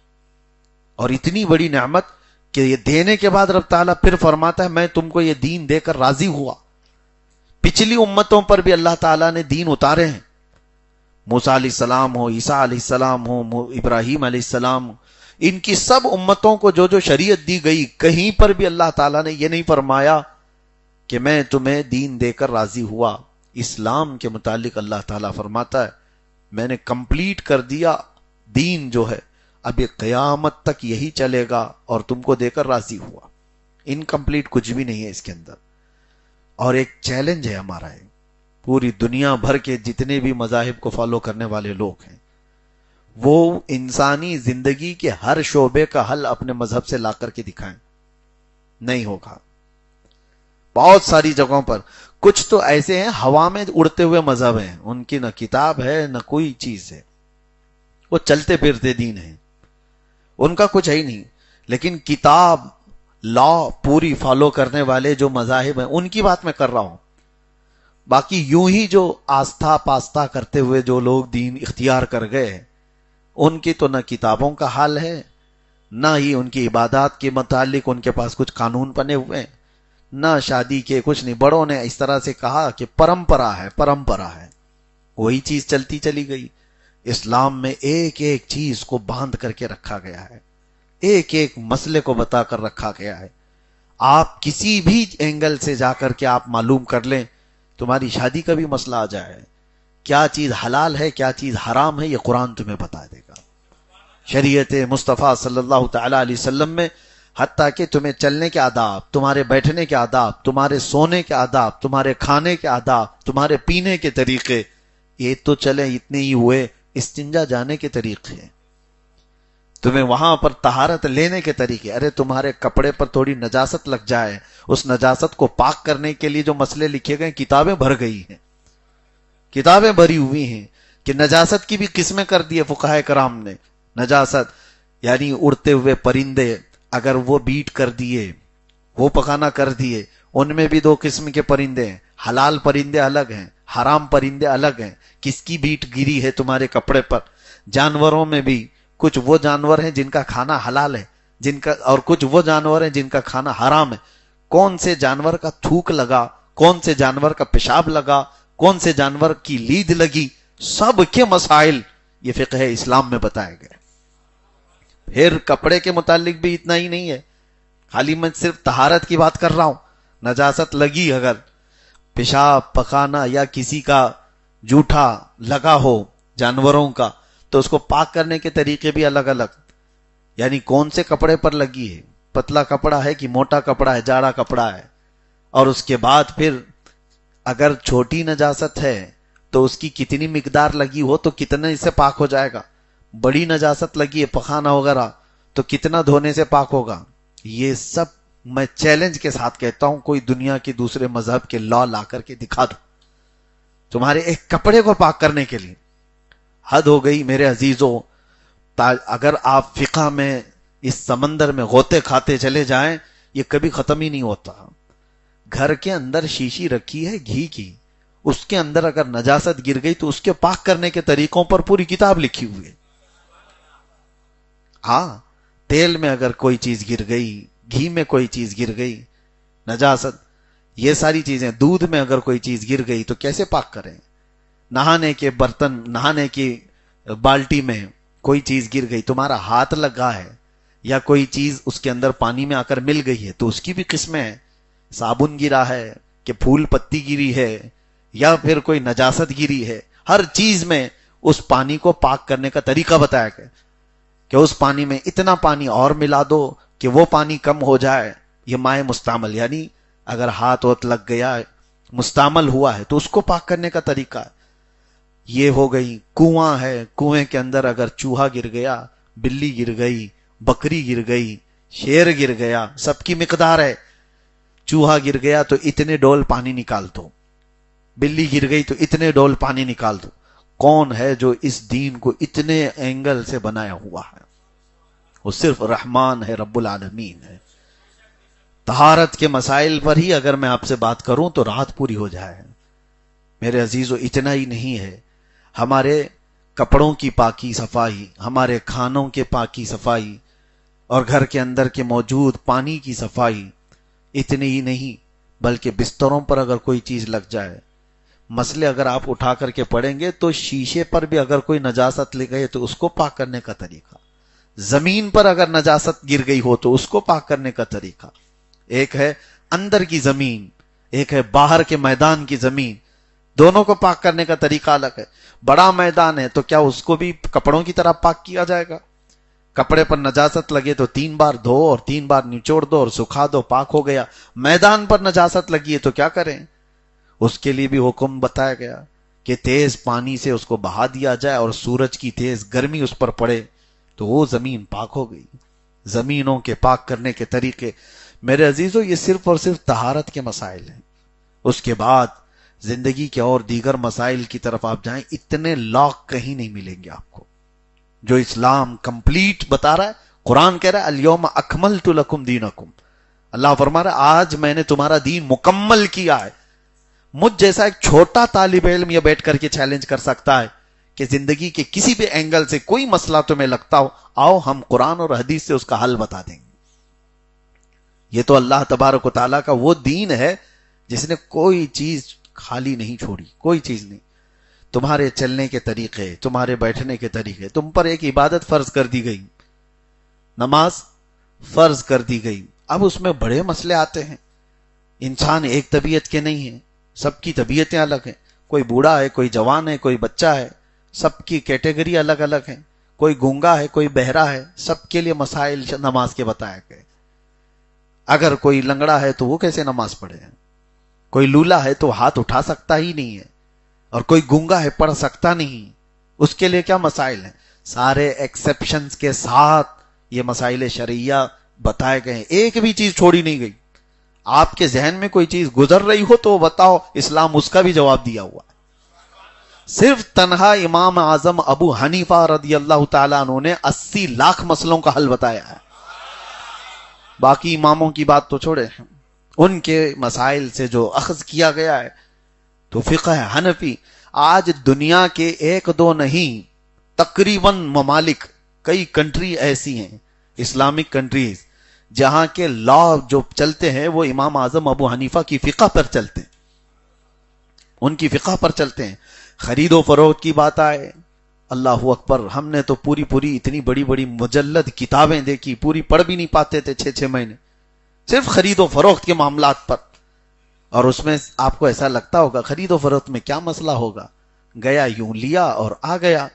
Speaker 1: اور اتنی بڑی نعمت کہ یہ دینے کے بعد رب تعالیٰ پھر فرماتا ہے میں تم کو یہ دین دے کر راضی ہوا۔ پچھلی امتوں پر بھی اللہ تعالیٰ نے دین اتارے ہیں، موسیٰ علیہ السلام ہو، عیسیٰ علیہ السلام ہو، ابراہیم علیہ السلام ہو، ان کی سب امتوں کو جو جو شریعت دی گئی، کہیں پر بھی اللہ تعالیٰ نے یہ نہیں فرمایا کہ میں تمہیں دین دے کر راضی ہوا۔ اسلام کے متعلق اللہ تعالیٰ فرماتا ہے میں نے کمپلیٹ کر دیا، دین جو ہے اب یہ قیامت تک یہی چلے گا اور تم کو دے کر راضی ہوا۔ انکمپلیٹ کچھ بھی نہیں ہے اس کے اندر۔ اور ایک چیلنج ہے ہمارا، ہے پوری دنیا بھر کے جتنے بھی مذاہب کو فالو کرنے والے لوگ ہیں، وہ انسانی زندگی کے ہر شعبے کا حل اپنے مذہب سے لا کر کے دکھائیں، نہیں ہوگا۔ بہت ساری جگہوں پر کچھ تو ایسے ہیں ہوا میں اڑتے ہوئے مذہب ہیں، ان کی نہ کتاب ہے نہ کوئی چیز ہے، وہ چلتے پھرتے دین ہیں، ان کا کچھ ہے ہی نہیں۔ لیکن کتاب لا پوری فالو کرنے والے جو مذاہب ہیں ان کی بات میں کر رہا ہوں۔ باقی یوں ہی جو آستھا پاستہ کرتے ہوئے جو لوگ دین اختیار کر گئے، ان کی تو نہ کتابوں کا حال ہے، نہ ہی ان کی عبادات کے متعلق ان کے پاس کچھ قانون بنے ہوئے ہیں، نہ شادی کے کچھ نہیں۔ بڑوں نے اس طرح سے کہا کہ پرمپرا ہے، پرمپرا ہے، وہی چیز چلتی چلی گئی۔ اسلام میں ایک ایک چیز کو باندھ کر کے رکھا گیا ہے، ایک ایک مسئلے کو بتا کر رکھا گیا ہے۔ آپ کسی بھی اینگل سے جا کر کے آپ معلوم کر لیں، تمہاری شادی کا بھی مسئلہ آ جائے، کیا چیز حلال ہے کیا چیز حرام ہے، یہ قرآن تمہیں بتا دے گا۔ شریعت مصطفیٰ صلی اللہ تعالی علیہ وسلم میں حتیٰ کہ تمہیں چلنے کے آداب، تمہارے بیٹھنے کے آداب، تمہارے سونے کے آداب، تمہارے کھانے کے آداب، تمہارے پینے کے طریقے، یہ تو چلے اتنے ہی ہوئے، استنجا جانے کے طریقے، تمہیں وہاں پر طہارت لینے کے طریقے۔ ارے تمہارے کپڑے پر تھوڑی نجاست لگ جائے، اس نجاست کو پاک کرنے کے لیے جو مسئلے لکھے گئے، کتابیں بھر گئی ہیں، کتابیں بھری ہوئی ہیں کہ نجاست کی بھی قسمیں کر دی فقہائے کرام نے۔ نجاست یعنی اڑتے ہوئے پرندے اگر وہ بیٹ کر دیے، وہ پکانا کر دیے، ان میں بھی دو قسم کے پرندے ہیں، حلال پرندے الگ ہیں، حرام پرندے الگ ہیں۔ کس کی بیٹ گری ہے تمہارے کپڑے پر؟ جانوروں میں بھی کچھ وہ جانور ہیں جن کا کھانا حلال ہے، جن کا، اور کچھ وہ جانور ہیں جن کا کھانا حرام ہے۔ کون سے جانور کا تھوک لگا، کون سے جانور کا پیشاب لگا، کون سے جانور کی لید لگی، سب کے مسائل یہ فقہ اسلام میں بتائے گئے۔ پھر کپڑے کے متعلق بھی اتنا ہی نہیں ہے، خالی میں صرف طہارت کی بات کر رہا ہوں۔ نجاست لگی، اگر پیشاب پخانا یا کسی کا جوٹا لگا ہو جانوروں کا، تو اس کو پاک کرنے کے طریقے بھی الگ الگ، یعنی کون سے کپڑے پر لگی ہے، پتلا کپڑا ہے کہ موٹا کپڑا ہے، جاڑا کپڑا ہے، اور اس کے بعد پھر اگر چھوٹی نجاست ہے تو اس کی کتنی مقدار لگی ہو تو کتنے اس سے پاک ہو جائے گا، بڑی نجاست لگی ہے پخانا وغیرہ تو کتنا دھونے سے پاک ہوگا۔ یہ سب میں چیلنج کے ساتھ کہتا ہوں، کوئی دنیا کے دوسرے مذہب کے لا لا کر کے دکھا دو تمہارے ایک کپڑے کو پاک کرنے کے لیے۔ حد ہو گئی میرے عزیزوں۔ اگر آپ فقہ میں اس سمندر میں غوطے کھاتے چلے جائیں، یہ کبھی ختم ہی نہیں ہوتا۔ گھر کے اندر شیشی رکھی ہے گھی کی، اس کے اندر اگر نجاست گر گئی تو اس کے پاک کرنے کے طریقوں پر پوری کتاب لکھی ہوئی ہے۔ ہاں، تیل میں اگر کوئی چیز گر گئی، گھی میں کوئی چیز گر گئی، نجاست، یہ ساری چیزیں، دودھ میں اگر کوئی چیز گر گئی تو کیسے پاک کریں؟ نہانے کے برتن، نہانے کی بالٹی میں کوئی چیز گر گئی، تمہارا ہاتھ لگا ہے یا کوئی چیز اس کے اندر پانی میں آ کر مل گئی ہے تو اس کی بھی قسمیں ہیں، صابن گرا ہے کہ پھول پتی گری ہے یا پھر کوئی نجاست گری ہے، ہر چیز میں اس پانی کو پاک کرنے کا طریقہ بتایا گیا کہ اس پانی میں اتنا پانی اور ملا دو کہ وہ پانی کم ہو جائے۔ یہ مائع مستعمل، یعنی اگر ہاتھ وقت لگ گیا مستعمل ہوا ہے تو اس کو پاک کرنے کا طریقہ ہے۔ یہ ہو گئی۔ کنواں ہے، کنویں کے اندر اگر چوہا گر گیا، بلی گر گئی، بکری گر گئی، شیر گر گیا، سب کی مقدار ہے۔ چوہا گر گیا تو اتنے ڈول پانی نکال دو، بلی گر گئی تو اتنے ڈول پانی نکال دو۔ کون ہے جو اس دین کو اتنے اینگل سے بنایا ہوا ہے؟ وہ صرف رحمان ہے، رب العالمین ہے۔ طہارت کے مسائل پر ہی اگر میں آپ سے بات کروں تو رات پوری ہو جائے۔ میرے عزیزو، اتنا ہی نہیں ہے، ہمارے کپڑوں کی پاکی صفائی، ہمارے کھانوں کے پاکی صفائی، اور گھر کے اندر کے موجود پانی کی صفائی، اتنی ہی نہیں بلکہ بستروں پر اگر کوئی چیز لگ جائے، مسئلے اگر آپ اٹھا کر کے پڑھیں گے تو شیشے پر بھی اگر کوئی نجاست لگ گئی تو اس کو پاک کرنے کا طریقہ، زمین پر اگر نجاست گر گئی ہو تو اس کو پاک کرنے کا طریقہ، ایک ہے اندر کی زمین، ایک ہے باہر کے میدان کی زمین، دونوں کو پاک کرنے کا طریقہ الگ ہے۔ بڑا میدان ہے تو کیا اس کو بھی کپڑوں کی طرح پاک کیا جائے گا؟ کپڑے پر نجاست لگے تو 3 بار دھو اور 3 بار نچوڑ دو اور سکھا دو، پاک ہو گیا۔ میدان پر نجاست لگی ہے تو کیا کریں؟ اس کے لیے بھی حکم بتایا گیا کہ تیز پانی سے اس کو بہا دیا جائے اور سورج کی تیز گرمی اس پر پڑے تو وہ زمین پاک ہو گئی۔ زمینوں کے پاک کرنے کے طریقے میرے عزیزو یہ صرف اور صرف طہارت کے مسائل ہیں۔ اس کے بعد زندگی کے اور دیگر مسائل کی طرف آپ جائیں، اتنے لاک کہیں نہیں ملیں گے آپ کو جو اسلام کمپلیٹ بتا رہا ہے۔ قرآن کہہ رہا ہے الیوم اکملت لکم دینکم، اللہ فرما رہا ہے آج میں نے تمہارا دین مکمل کیا ہے۔ مجھ جیسا ایک چھوٹا طالب علم یہ بیٹھ کر کے چیلنج کر سکتا ہے کہ زندگی کے کسی بھی اینگل سے کوئی مسئلہ تمہیں لگتا ہو، آؤ ہم قرآن اور حدیث سے اس کا حل بتا دیں گے۔ یہ تو اللہ تبارک و تعالیٰ کا وہ دین ہے جس نے کوئی چیز خالی نہیں چھوڑی، کوئی چیز نہیں۔ تمہارے چلنے کے طریقے، تمہارے بیٹھنے کے طریقے، تم پر ایک عبادت فرض کر دی گئی، نماز فرض کر دی گئی، اب اس میں بڑے مسئلے آتے ہیں۔ انسان ایک طبیعت کے نہیں ہیں، سب کی طبیعتیں الگ ہیں، کوئی بوڑھا ہے، کوئی جوان ہے، کوئی بچہ ہے، سب کی کیٹیگری الگ الگ ہیں، کوئی گونگا ہے، کوئی بہرا ہے، سب کے لیے مسائل نماز کے بتائے گئے۔ اگر کوئی لنگڑا ہے تو وہ کیسے نماز پڑھے؟ کوئی لولا ہے تو ہاتھ اٹھا سکتا ہی نہیں ہے، اور کوئی گونگا ہے پڑھ سکتا نہیں، اس کے لیے کیا مسائل ہیں؟ سارے ایکسیپشنز کے ساتھ یہ مسائل شرعیہ بتائے گئے ہیں، ایک بھی چیز چھوڑی نہیں گئی۔ آپ کے ذہن میں کوئی چیز گزر رہی ہو تو بتاؤ، اسلام اس کا بھی جواب دیا ہوا ہے۔ صرف تنہا امام اعظم ابو حنیفہ رضی اللہ تعالیٰ عنہ نے 80 لاکھ مسئلوں کا حل بتایا ہے۔ باقی اماموں کی بات تو چھوڑے، ان کے مسائل سے جو اخذ کیا گیا ہے تو فقہ حنفی، آج دنیا کے 1-2 نہیں تقریباً ممالک، کئی کنٹری ایسی ہیں اسلامک کنٹریز جہاں کے لا جو چلتے ہیں وہ امام اعظم ابو حنیفہ کی فقہ پر چلتے ہیں، ان کی فقہ پر چلتے ہیں۔ خرید و فروخت کی بات آئے، اللہ اکبر، ہم نے تو پوری اتنی بڑی بڑی مجلد کتابیں دیکھی، پوری پڑھ بھی نہیں پاتے تھے 6 مہینے، صرف خرید و فروخت کے معاملات پر۔ اور اس میں آپ کو ایسا لگتا ہوگا خرید و فروخت میں کیا مسئلہ ہوگا، گیا یوں لیا اور آ گیا۔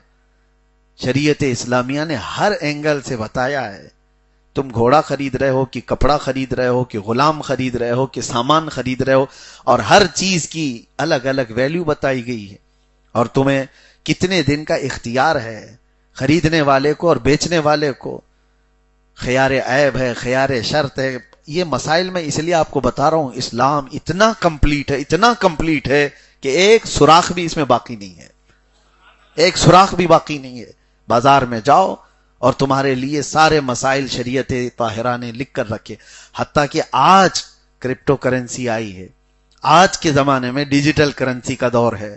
Speaker 1: شریعت اسلامیہ نے ہر اینگل سے بتایا ہے، تم گھوڑا خرید رہے ہو کہ کپڑا خرید رہے ہو کہ غلام خرید رہے ہو کہ سامان خرید رہے ہو، اور ہر چیز کی الگ الگ ویلیو بتائی گئی ہے، اور تمہیں کتنے دن کا اختیار ہے خریدنے والے کو اور بیچنے والے کو، خیار عیب ہے، خیار شرط ہے۔ یہ مسائل میں اس لیے آپ کو بتا رہا ہوں، اسلام اتنا کمپلیٹ ہے کہ ایک سوراخ بھی اس میں باقی نہیں ہے، ایک سوراخ بھی باقی نہیں ہے۔ بازار میں جاؤ اور تمہارے لیے سارے مسائل شریعت طاہرہ نے لکھ کر رکھے، حتیٰ کہ آج کرپٹو کرنسی آئی ہے، آج کے زمانے میں ڈیجیٹل کرنسی کا دور ہے،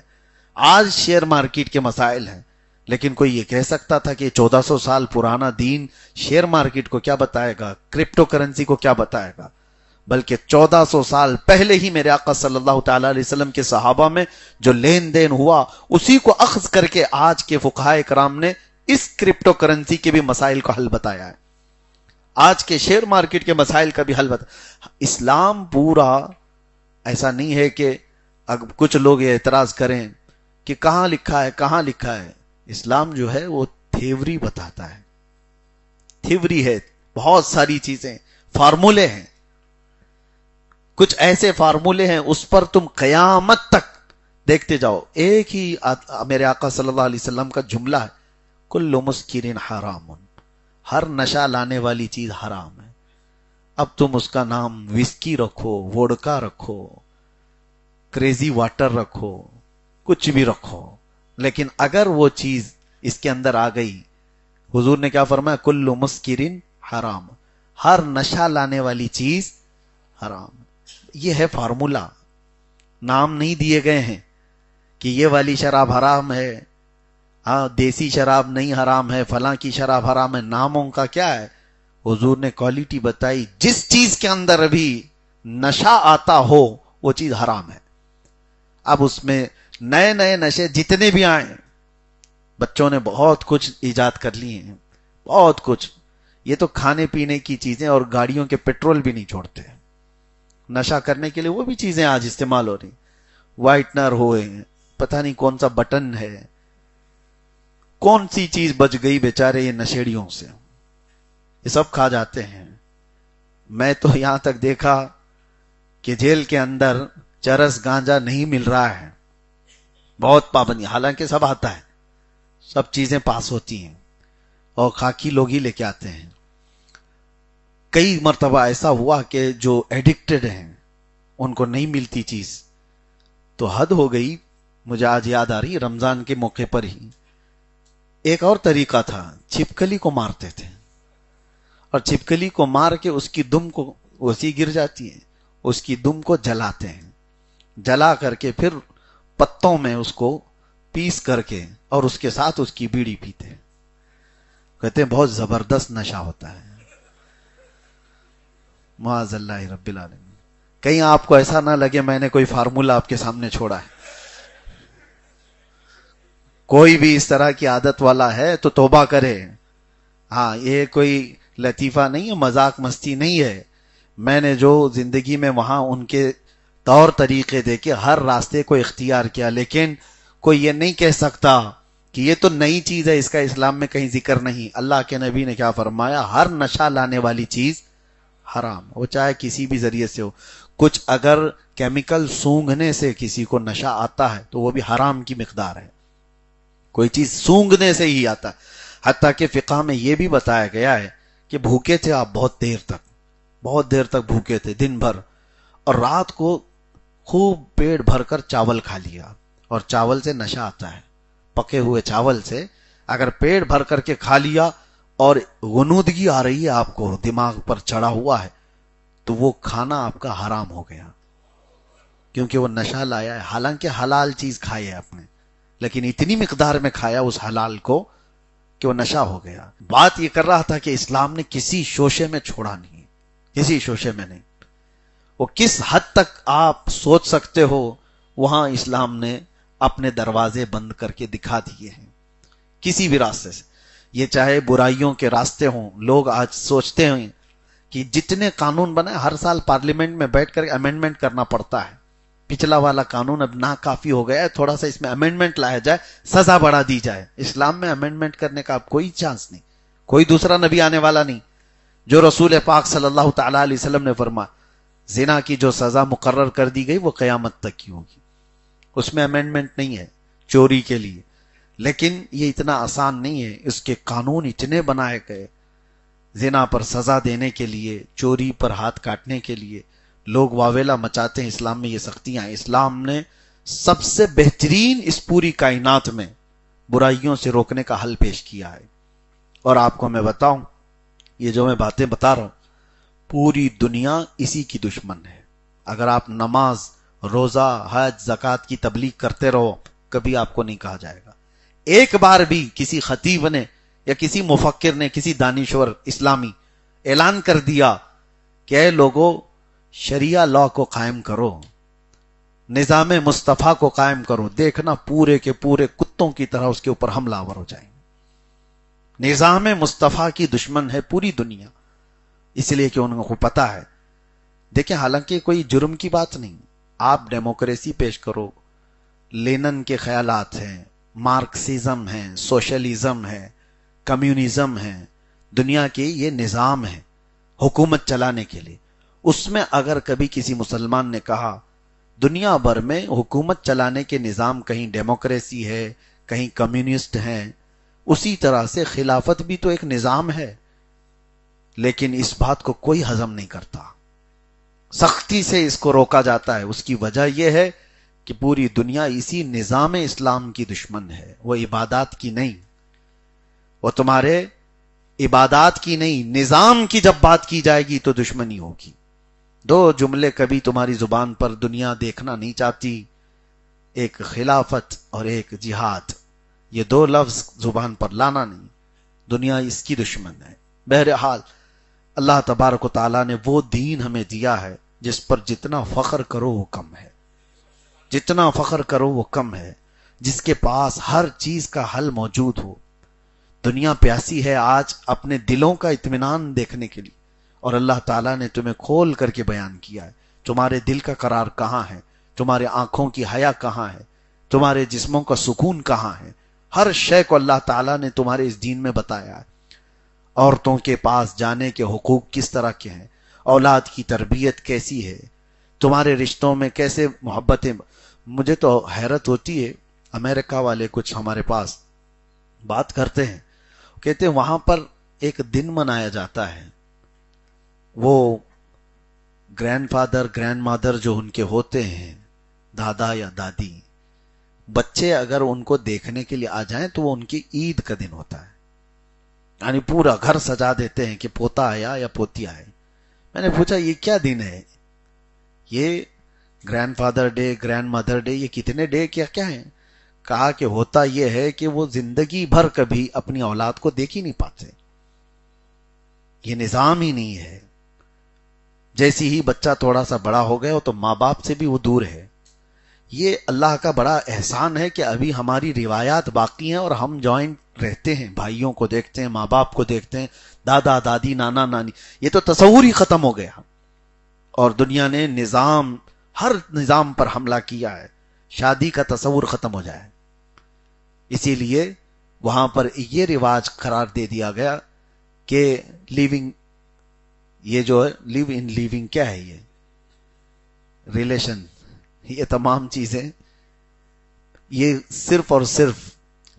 Speaker 1: آج شیئر مارکیٹ کے مسائل ہیں، لیکن کوئی یہ کہہ سکتا تھا کہ 1400 سال پرانا دین شیئر مارکیٹ کو کیا بتائے گا، کرپٹو کرنسی کو کیا بتائے گا؟ بلکہ 1400 سال پہلے ہی میرے آقا صلی اللہ تعالی علیہ وسلم کے صحابہ میں جو لین دین ہوا اسی کو اخذ کر کے آج کے فقہائے کرام نے اس کرپٹو کرنسی کے بھی مسائل کو حل بتایا ہے، آج کے شیئر مارکیٹ کے مسائل کا بھی حل بتایا۔ اسلام پورا ایسا نہیں ہے کہ کچھ لوگ یہ اعتراض کریں کہ کہاں لکھا ہے۔ اسلام جو ہے وہ تھیوری بتاتا ہے، تھیوری ہے، بہت ساری چیزیں، فارمولے ہیں، کچھ ایسے فارمولے ہیں اس پر تم قیامت تک دیکھتے جاؤ۔ ایک ہی میرے آقا صلی اللہ علیہ وسلم کا جملہ ہے، کل مسکر حرام، ہر نشہ لانے والی چیز حرام ہے۔ اب تم اس کا نام وسکی رکھو، ووڈکا رکھو، کریزی واٹر رکھو، کچھ بھی رکھو، لیکن اگر وہ چیز اس کے اندر آ گئی، حضور نے کیا فرمایا، کل مسکر حرام، ہر نشہ لانے والی چیز حرام۔ یہ ہے فارمولا، نام نہیں دیے گئے ہیں کہ یہ والی شراب حرام ہے ہاں دیسی شراب نہیں حرام ہے، فلاں کی شراب حرام ہے، ناموں کا کیا ہے؟ حضور نے کوالٹی بتائی، جس چیز کے اندر ابھی نشہ آتا ہو وہ چیز حرام ہے۔ اب اس میں نئے نئے نشے جتنے بھی آئے، بچوں نے بہت کچھ ایجاد کر لیے ہیں، بہت کچھ، یہ تو کھانے پینے کی چیزیں، اور گاڑیوں کے پیٹرول بھی نہیں چھوڑتے، نشہ کرنے کے لیے وہ بھی چیزیں آج استعمال ہو رہی، وائٹنر ہوئے، پتہ نہیں کون سا بٹن ہے، کون سی چیز بچ گئی بیچارے یہ نشیڑیوں سے، یہ سب کھا جاتے ہیں۔ میں تو یہاں تک دیکھا کہ جیل کے اندر چرس گانجا نہیں مل رہا ہے، بہت پابندی، حالانکہ سب آتا ہے، سب چیزیں پاس ہوتی ہیں، اور خاکی لوگ ہی لے کے آتے ہیں۔ کئی مرتبہ ایسا ہوا کہ جو ایڈکٹڈ ہیں ان کو نہیں ملتی چیز، تو حد ہو گئی۔ مجھے آج یاد آ رہی، رمضان کے موقع پر ہی ایک اور طریقہ تھا، چھپکلی کو مارتے تھے، اور چھپکلی کو مار کے اس کی دم کو، ویسی گر جاتی ہے، اس کی دم کو جلاتے ہیں، جلا کر کے پھر پتوں میں اس کو پیس کر کے اور اس کے ساتھ اس کی بیڑی پیتے ہیں۔ کہتے ہیں بہت زبردست نشہ ہوتا ہے، معاذ اللہ رب العالمین۔ کہیں آپ کو ایسا نہ لگے میں نے کوئی فارمولا آپ کے سامنے چھوڑا ہے، کوئی بھی اس طرح کی عادت والا ہے تو توبہ کرے۔ ہاں یہ کوئی لطیفہ نہیں ہے، مذاق مستی نہیں ہے، میں نے جو زندگی میں وہاں ان کے طور طریقے دیکھے، ہر راستے کو اختیار کیا، لیکن کوئی یہ نہیں کہہ سکتا کہ یہ تو نئی چیز ہے، اس کا اسلام میں کہیں ذکر نہیں۔ اللہ کے نبی نے کیا فرمایا؟ ہر نشہ لانے والی چیز حرام، وہ چاہے کسی بھی ذریعے سے ہو۔ کچھ اگر کیمیکل سونگھنے سے کسی کو نشہ آتا ہے تو وہ بھی حرام کی مقدار ہے، کوئی چیز سونگھنے سے ہی آتا ہے۔ حتیٰ کہ فقہ میں یہ بھی بتایا گیا ہے کہ بھوکے تھے آپ بہت دیر تک بھوکے تھے، دن بھر، اور رات کو خوب پیٹ بھر کر چاول کھا لیا، اور چاول سے نشہ آتا ہے، پکے ہوئے چاول سے اگر پیٹ بھر کر کے کھا لیا اور غنودگی آ رہی ہے آپ کو، دماغ پر چڑھا ہوا ہے، تو وہ کھانا آپ کا حرام ہو گیا، کیونکہ وہ نشہ لایا ہے۔ حالانکہ حلال چیز کھائی ہے آپ نے، لیکن اتنی مقدار میں کھایا اس حلال کو کہ وہ نشہ ہو گیا۔ بات یہ کر رہا تھا کہ اسلام نے کسی شوشے میں چھوڑا نہیں، کسی شوشے میں نہیں، وہ کس حد تک آپ سوچ سکتے ہو وہاں اسلام نے اپنے دروازے بند کر کے دکھا دیے ہیں، کسی بھی راستے سے، یہ چاہے برائیوں کے راستے ہوں۔ لوگ آج سوچتے ہیں کہ جتنے قانون بنے، ہر سال پارلیمنٹ میں بیٹھ کر امینڈمنٹ کرنا پڑتا ہے، پچھلا والا قانون اب ناکافی ہو گیا ہے، تھوڑا سا اس میں امینڈمنٹ لایا جائے، سزا بڑھا دی جائے۔ اسلام میں امینڈمنٹ کرنے کا اب کوئی چانس نہیں، کوئی دوسرا نبی آنے والا نہیں۔ جو رسول پاک صلی اللہ تعالی علیہ وسلم نے فرمایا زنا کی جو سزا مقرر کر دی گئی وہ قیامت تک کی ہوگی، اس میں امینڈمنٹ نہیں ہے چوری کے لیے۔ لیکن یہ اتنا آسان نہیں ہے، اس کے قانون اتنے بنائے گئے، زنا پر سزا دینے کے لیے، چوری پر ہاتھ کاٹنے کے لیے لوگ واویلا مچاتے ہیں۔ اسلام میں یہ سختیاں ہیں، اسلام نے سب سے بہترین اس پوری کائنات میں برائیوں سے روکنے کا حل پیش کیا ہے۔ اور آپ کو میں بتاؤں، یہ جو میں باتیں بتا رہا ہوں، پوری دنیا اسی کی دشمن ہے۔ اگر آپ نماز، روزہ، حج، زکوٰۃ کی تبلیغ کرتے رہو، کبھی آپ کو نہیں کہا جائے گا، ایک بار بھی کسی خطیب نے یا کسی مفکر نے، کسی دانشور اسلامی اعلان کر دیا کہ اے لوگو شریعہ لا کو قائم کرو، نظام مصطفیٰ کو قائم کرو، دیکھنا پورے کے پورے کتوں کی طرح اس کے اوپر حملہ آور ہو جائیں گے۔ نظام مصطفیٰ کی دشمن ہے پوری دنیا، اس لیے کہ ان کو پتا ہے۔ دیکھیں حالانکہ کوئی جرم کی بات نہیں، آپ ڈیموکریسی پیش کرو، لینن کے خیالات ہیں، مارکسزم ہے، سوشلزم ہے، کمیونزم ہے، دنیا کے یہ نظام ہے حکومت چلانے کے لیے۔ اس میں اگر کبھی کسی مسلمان نے کہا دنیا بھر میں حکومت چلانے کے نظام کہیں ڈیموکریسی ہے، کہیں کمیونسٹ ہیں، اسی طرح سے خلافت بھی تو ایک نظام ہے، لیکن اس بات کو کوئی ہضم نہیں کرتا، سختی سے اس کو روکا جاتا ہے۔ اس کی وجہ یہ ہے کہ پوری دنیا اسی نظام اسلام کی دشمن ہے، وہ عبادات کی نہیں، وہ تمہارے عبادات کی نہیں، نظام کی جب بات کی جائے گی تو دشمنی ہوگی۔ دو جملے کبھی تمہاری زبان پر دنیا دیکھنا نہیں چاہتی، ایک خلافت اور ایک جہاد۔ یہ دو لفظ زبان پر لانا نہیں، دنیا اس کی دشمن ہے۔ بہرحال اللہ تبارک و تعالیٰ نے وہ دین ہمیں دیا ہے جس پر جتنا فخر کرو وہ کم ہے، جتنا فخر کرو وہ کم ہے، جس کے پاس ہر چیز کا حل موجود ہو۔ دنیا پیاسی ہے آج اپنے دلوں کا اطمینان دیکھنے کے لیے، اور اللہ تعالیٰ نے تمہیں کھول کر کے بیان کیا ہے تمہارے دل کا قرار کہاں ہے، تمہارے آنکھوں کی حیا کہاں ہے، تمہارے جسموں کا سکون کہاں ہے۔ ہر شے کو اللہ تعالیٰ نے تمہارے اس دین میں بتایا ہے۔ عورتوں کے پاس جانے کے حقوق کس طرح کے ہیں، اولاد کی تربیت کیسی ہے، تمہارے رشتوں میں کیسے محبتیں۔ مجھے تو حیرت ہوتی ہے، امریکہ والے کچھ ہمارے پاس بات کرتے ہیں، کہتے ہیں وہاں پر ایک دن منایا جاتا ہے، وہ گرینڈ فادر گرینڈ مادر جو ان کے ہوتے ہیں، دادا یا دادی، بچے اگر ان کو دیکھنے کے لیے آ جائیں تو وہ ان کی عید کا دن ہوتا ہے، یعنی پورا گھر سجا دیتے ہیں کہ پوتا آیا یا پوتی آئے۔ میں نے پوچھا یہ کیا دن ہے، یہ grand father day grand mother day یہ کتنے ڈے کیا ہیں؟ کہا کہ ہوتا یہ ہے کہ وہ زندگی بھر کبھی اپنی اولاد کو دیکھ ہی نہیں پاتے، یہ نظام ہی نہیں ہے۔ جیسی ہی بچہ تھوڑا سا بڑا ہو گیا تو ماں باپ سے بھی وہ دور ہے۔ یہ اللہ کا بڑا احسان ہے کہ ابھی ہماری روایات باقی ہیں اور ہم جوائنٹ رہتے ہیں، بھائیوں کو دیکھتے ہیں، ماں باپ کو دیکھتے ہیں، دادا دادی نانا نانی۔ یہ تو تصور ہی ختم ہو گیا، اور دنیا نے نظام، ہر نظام پر حملہ کیا ہے، شادی کا تصور ختم ہو جائے۔ اسی لیے وہاں پر یہ رواج قرار دے دیا گیا کہ لیونگ، یہ جو ہے لیو ان لیونگ کیا ہے، یہ ریلیشن، یہ تمام چیزیں یہ صرف اور صرف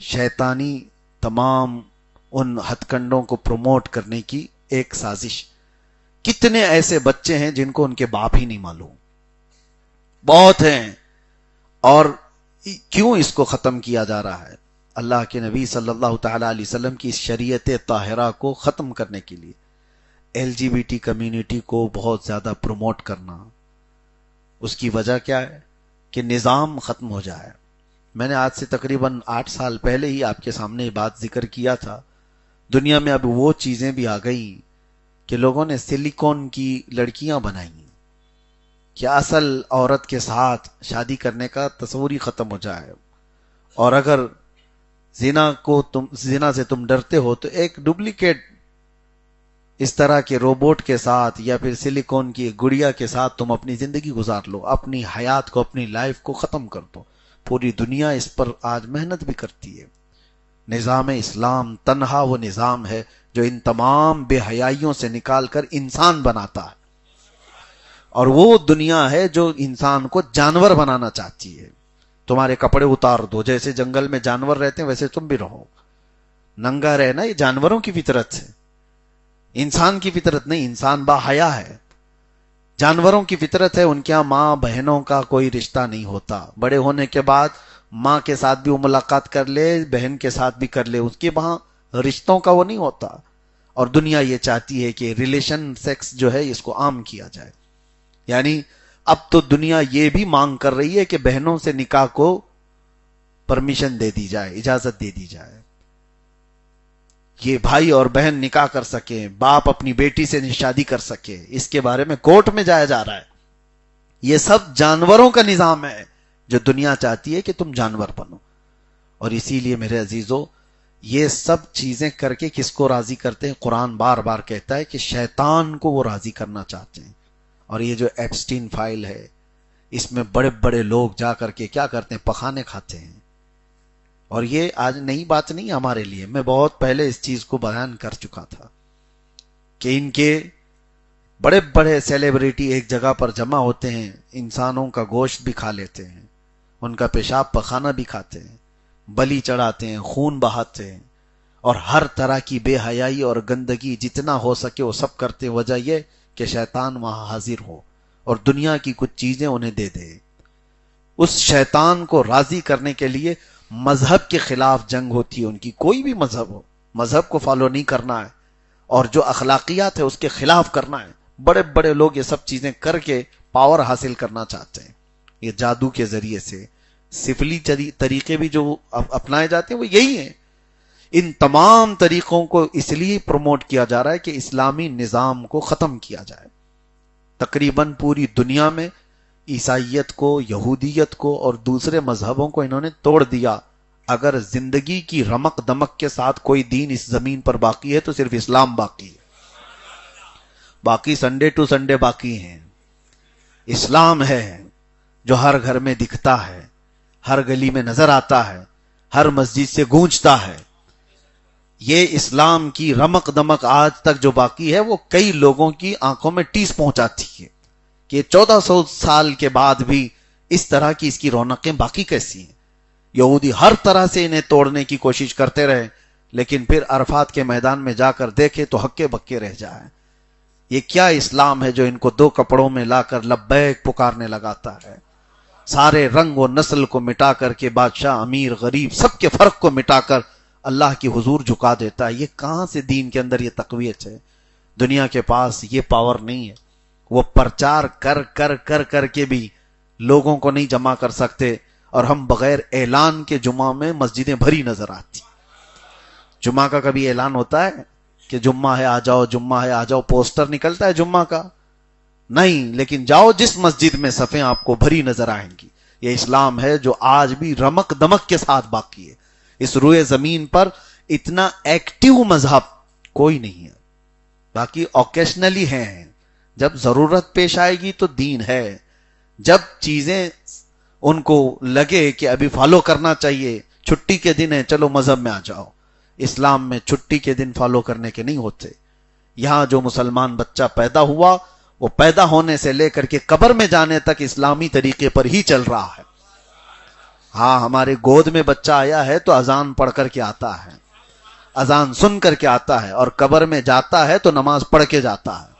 Speaker 1: شیطانی تمام ان ہتھ کنڈوں کو پروموٹ کرنے کی ایک سازش۔ کتنے ایسے بچے ہیں جن کو ان کے باپ ہی نہیں معلوم، بہت ہیں۔ اور کیوں اس کو ختم کیا جا رہا ہے؟ اللہ کے نبی صلی اللہ تعالی علیہ وسلم کی شریعت طاہرہ کو ختم کرنے کے لیے L G B T community کو بہت زیادہ پروموٹ کرنا۔ اس کی وجہ کیا ہے؟ کہ نظام ختم ہو جائے۔ میں نے آج سے تقریباً 8 سال پہلے ہی آپ کے سامنے یہ بات ذکر کیا تھا، دنیا میں اب وہ چیزیں بھی آ گئی کہ لوگوں نے سلیکون کی لڑکیاں بنائی کہ اصل عورت کے ساتھ شادی کرنے کا تصور ہی ختم ہو جائے، اور اگر زنا سے تم ڈرتے ہو تو ایک ڈپلیکیٹ اس طرح کے روبوٹ کے ساتھ یا پھر سلیکون کی گڑیا کے ساتھ تم اپنی زندگی گزار لو، اپنی حیات کو، اپنی لائف کو ختم کر دو۔ پوری دنیا اس پر آج محنت بھی کرتی ہے۔ نظام اسلام تنہا وہ نظام ہے جو ان تمام بے حیائیوں سے نکال کر انسان بناتا ہے، اور وہ دنیا ہے جو انسان کو جانور بنانا چاہتی ہے۔ تمہارے کپڑے اتار دو، جیسے جنگل میں جانور رہتے ہیں ویسے تم بھی رہو، ننگا رہنا یہ جانوروں کی فطرت ہے، انسان کی فطرت نہیں۔ انسان با حیا ہے، جانوروں کی فطرت ہے، ان کے یہاں ماں بہنوں کا کوئی رشتہ نہیں ہوتا۔ بڑے ہونے کے بعد ماں کے ساتھ بھی وہ ملاقات کر لے، بہن کے ساتھ بھی کر لے، اس کے وہاں رشتوں کا وہ نہیں ہوتا۔ اور دنیا یہ چاہتی ہے کہ ریلیشن سیکس جو ہے اس کو عام کیا جائے، یعنی اب تو دنیا یہ بھی مانگ کر رہی ہے کہ بہنوں سے نکاح کو پرمیشن دے دی جائے، اجازت دے دی جائے، یہ بھائی اور بہن نکاح کر سکیں، باپ اپنی بیٹی سے شادی کر سکے، اس کے بارے میں کورٹ میں جایا جا رہا ہے۔ یہ سب جانوروں کا نظام ہے جو دنیا چاہتی ہے کہ تم جانور بنو۔ اور اسی لیے میرے عزیزو، یہ سب چیزیں کر کے کس کو راضی کرتے ہیں؟ قرآن بار بار کہتا ہے کہ شیطان کو وہ راضی کرنا چاہتے ہیں۔ اور یہ جو ایپسٹین فائل ہے، اس میں بڑے بڑے لوگ جا کر کے کیا کرتے ہیں؟ پخانے کھاتے ہیں۔ اور یہ آج نئی بات نہیں ہمارے لیے، میں بہت پہلے اس چیز کو بیان کر چکا تھا کہ ان کے بڑے بڑے سیلیبریٹی ایک جگہ پر جمع ہوتے ہیں، انسانوں کا گوشت بھی کھا لیتے ہیں، ان کا پیشاب پخانہ بھی کھاتے ہیں، بلی چڑھاتے ہیں، خون بہاتے ہیں، اور ہر طرح کی بے حیائی اور گندگی جتنا ہو سکے وہ سب کرتے ہیں۔ وجہ یہ کہ شیطان وہاں حاضر ہو اور دنیا کی کچھ چیزیں انہیں دے دے۔ اس شیطان کو راضی کرنے کے لیے مذہب کے خلاف جنگ ہوتی ہے ان کی، کوئی بھی مذہب ہو، مذہب کو فالو نہیں کرنا ہے، اور جو اخلاقیات ہے اس کے خلاف کرنا ہے۔ بڑے بڑے لوگ یہ سب چیزیں کر کے پاور حاصل کرنا چاہتے ہیں، یہ جادو کے ذریعے سے، سفلی طریقے بھی جو اپنائے جاتے ہیں وہ یہی ہیں. ان تمام طریقوں کو اس لیے پروموٹ کیا جا رہا ہے کہ اسلامی نظام کو ختم کیا جائے. تقریباً پوری دنیا میں عیسائیت کو، یہودیت کو اور دوسرے مذہبوں کو انہوں نے توڑ دیا. اگر زندگی کی رمق دمک کے ساتھ کوئی دین اس زمین پر باقی ہے تو صرف اسلام باقی ہے. باقی سنڈے ٹو سنڈے باقی ہیں. اسلام ہے جو ہر گھر میں دکھتا ہے، ہر گلی میں نظر آتا ہے، ہر مسجد سے گونجتا ہے. یہ اسلام کی رمق دمک آج تک جو باقی ہے وہ کئی لوگوں کی آنکھوں میں ٹیس پہنچاتی ہے کہ 1400 سال کے بعد بھی اس طرح کی اس کی رونقیں باقی کیسی ہیں. یہودی ہر طرح سے انہیں توڑنے کی کوشش کرتے رہے، لیکن پھر عرفات کے میدان میں جا کر دیکھے تو ہکے بکے رہ جائے. یہ کیا اسلام ہے جو ان کو 2 کپڑوں میں لا کر لبیک پکارنے لگاتا ہے، سارے رنگ و نسل کو مٹا کر کے بادشاہ امیر غریب سب کے فرق کو مٹا کر اللہ کی حضور جھکا دیتا ہے. یہ کہاں سے دین کے اندر یہ تقویت ہے؟ دنیا کے پاس یہ پاور نہیں ہے. وہ پرچار کر کر کر کر کے بھی لوگوں کو نہیں جمع کر سکتے، اور ہم بغیر اعلان کے جمعہ میں مسجدیں بھری نظر آتی. جمعہ کا کبھی اعلان ہوتا ہے کہ جمعہ ہے آ جاؤ، جمعہ ہے آ جاؤ؟ پوسٹر نکلتا ہے جمعہ کا؟ نہیں. لیکن جاؤ جس مسجد میں صفیں آپ کو بھری نظر آئیں گی. یہ اسلام ہے جو آج بھی رمق دمک کے ساتھ باقی ہے. اس روئے زمین پر اتنا ایکٹیو مذہب کوئی نہیں ہے. باقی اوکیشنلی ہیں، جب ضرورت پیش آئے گی تو دین ہے. جب چیزیں ان کو لگے کہ ابھی فالو کرنا چاہیے، چھٹی کے دن ہے چلو مذہب میں آ جاؤ. اسلام میں چھٹی کے دن فالو کرنے کے نہیں ہوتے. یہاں جو مسلمان بچہ پیدا ہوا وہ پیدا ہونے سے لے کر کے قبر میں جانے تک اسلامی طریقے پر ہی چل رہا ہے. ہاں، ہمارے گود میں بچہ آیا ہے تو اذان پڑھ کر کے آتا ہے، اذان سن کر کے آتا ہے، اور قبر میں جاتا ہے تو نماز پڑھ کے جاتا ہے.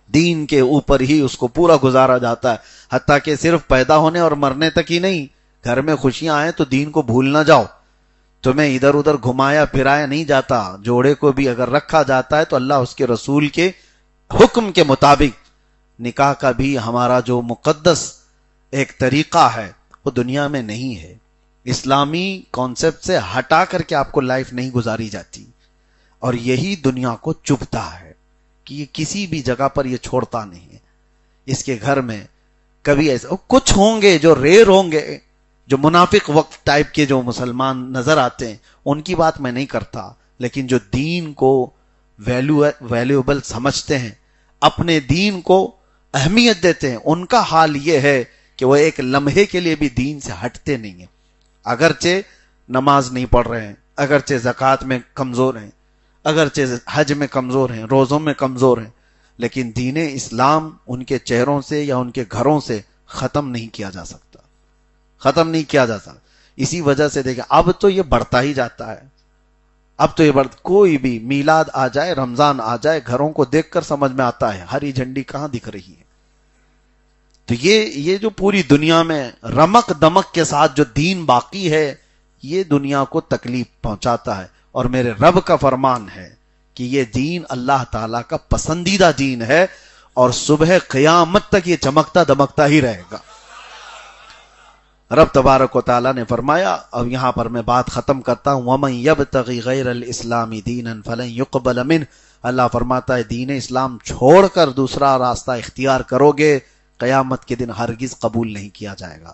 Speaker 1: دین کے اوپر ہی اس کو پورا گزارا جاتا ہے. حتیٰ کہ صرف پیدا ہونے اور مرنے تک ہی نہیں، گھر میں خوشیاں آئیں تو دین کو بھول نہ جاؤ. تمہیں ادھر ادھر گھمایا پھرایا نہیں جاتا. جوڑے کو بھی اگر رکھا جاتا ہے تو اللہ اس کے رسول کے حکم کے مطابق. نکاح کا بھی ہمارا جو مقدس ایک طریقہ ہے وہ دنیا میں نہیں ہے. اسلامی کانسیپٹ سے ہٹا کر کے آپ کو لائف نہیں گزاری جاتی، اور یہی دنیا کو چبھتا ہے کہ یہ کسی بھی جگہ پر یہ چھوڑتا نہیں ہے. اس کے گھر میں کبھی ایسا کچھ ہوں گے جو ریئر ہوں گے، جو منافق وقت ٹائپ کے جو مسلمان نظر آتے ہیں، ان کی بات میں نہیں کرتا. لیکن جو دین کو ویلیوبل سمجھتے ہیں، اپنے دین کو اہمیت دیتے ہیں، ان کا حال یہ ہے کہ وہ ایک لمحے کے لیے بھی دین سے ہٹتے نہیں ہیں. اگرچہ نماز نہیں پڑھ رہے ہیں، اگرچہ زکوٰۃ میں کمزور ہیں، اگرچہ حج میں کمزور ہیں، روزوں میں کمزور ہیں، لیکن دین اسلام ان کے چہروں سے یا ان کے گھروں سے ختم نہیں کیا جا سکتا. ختم نہیں کیا جا سکتا. اسی وجہ سے دیکھیں اب تو یہ بڑھتا ہی جاتا ہے. اب تو یہ کوئی بھی میلاد آ جائے، رمضان آ جائے، گھروں کو دیکھ کر سمجھ میں آتا ہے ہری جھنڈی کہاں دکھ رہی ہے. تو یہ جو پوری دنیا میں رمق دمک کے ساتھ جو دین باقی ہے، یہ دنیا کو تکلیف پہنچاتا ہے. اور میرے رب کا فرمان ہے کہ یہ دین اللہ تعالیٰ کا پسندیدہ دین ہے، اور صبح قیامت تک یہ چمکتا دمکتا ہی رہے گا. رب تبارک و تعالیٰ نے فرمایا، اب یہاں پر میں بات ختم کرتا ہوں، وَمَن يَبْتَغِ غَيْرَ الْإِسْلَامِ دِينًا فَلَن يُقْبَلَ مِنْهُ. اللہ فرماتا ہے دین اسلام چھوڑ کر دوسرا راستہ اختیار کرو گے، قیامت کے دن ہرگز قبول نہیں کیا جائے گا.